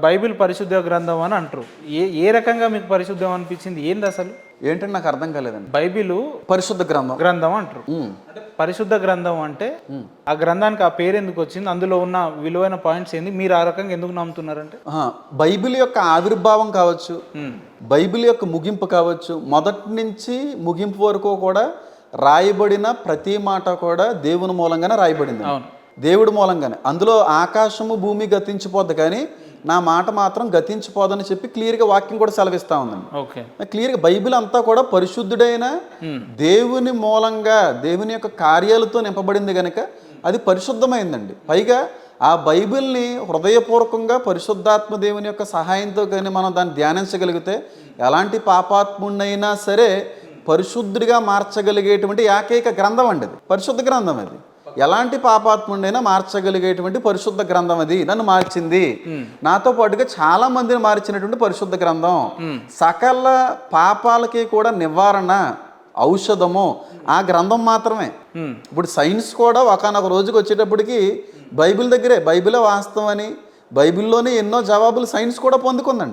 Bible పరిశుద్ధ గ్రంథం అని అంటారు. ఏ రకంగా మీకు పరిశుద్ధం అనిపించింది? ఏంది అసలు? ఏంటంటే నాకు అర్థం కాలేదండి. బైబిల్ పరిశుద్ధ గ్రంథం అంటారు. అంటే పరిశుద్ధ గ్రంథం అంటే ఆ గ్రంథానికి ఆ పేరు ఎందుకు వచ్చింది? అందులో ఉన్న విలువైన పాయింట్స్ ఏంది? మీరు ఆ రకంగా ఎందుకు నమ్ముతున్నారంటే బైబిల్ యొక్క ఆవిర్భావం కావచ్చు, బైబిల్ యొక్క ముగింపు కావచ్చు, మొదటి నుంచి ముగింపు వరకు కూడా రాయబడిన ప్రతి మాట కూడా దేవుని మూలంగానే రాయబడింది. దేవుడి మూలంగానే. అందులో ఆకాశము భూమి గతించిపోద్ది కానీ నా మాట మాత్రం గతించిపోదని చెప్పి క్లియర్గా వాక్యం కూడా సెలవిస్తూ ఉందండి. క్లియర్గా బైబిల్ అంతా కూడా పరిశుద్ధుడైన దేవుని మూలంగా దేవుని యొక్క కార్యాలతో నింపబడింది కనుక అది పరిశుద్ధమైందండి. పైగా ఆ బైబిల్ని హృదయపూర్వకంగా పరిశుద్ధాత్మ దేవుని యొక్క సహాయంతో కానీ మనం దాన్ని ధ్యానించగలిగితే ఎలాంటి పాపాత్ముడినైనా సరే పరిశుద్ధుడిగా మార్చగలిగేటువంటి ఏకైక గ్రంథం అండి. అది పరిశుద్ధ గ్రంథం. అది ఎలాంటి పాపాత్ముడైనా మార్చగలిగేటువంటి పరిశుద్ధ గ్రంథం. అది నన్ను మార్చింది. నాతో పాటుగా చాలా మందిని మార్చినటువంటి పరిశుద్ధ గ్రంథం. సకల పాపాలకి కూడా నివారణ ఔషధము ఆ గ్రంథం మాత్రమే. ఇప్పుడు సైన్స్ కూడా ఒకనొక రోజుకి వచ్చేటప్పటికి బైబిల్ దగ్గరే బైబిలే వాస్తవం అని బైబిల్లోనే ఎన్నో జవాబులు సైన్స్ కూడా పొందుకుందండి.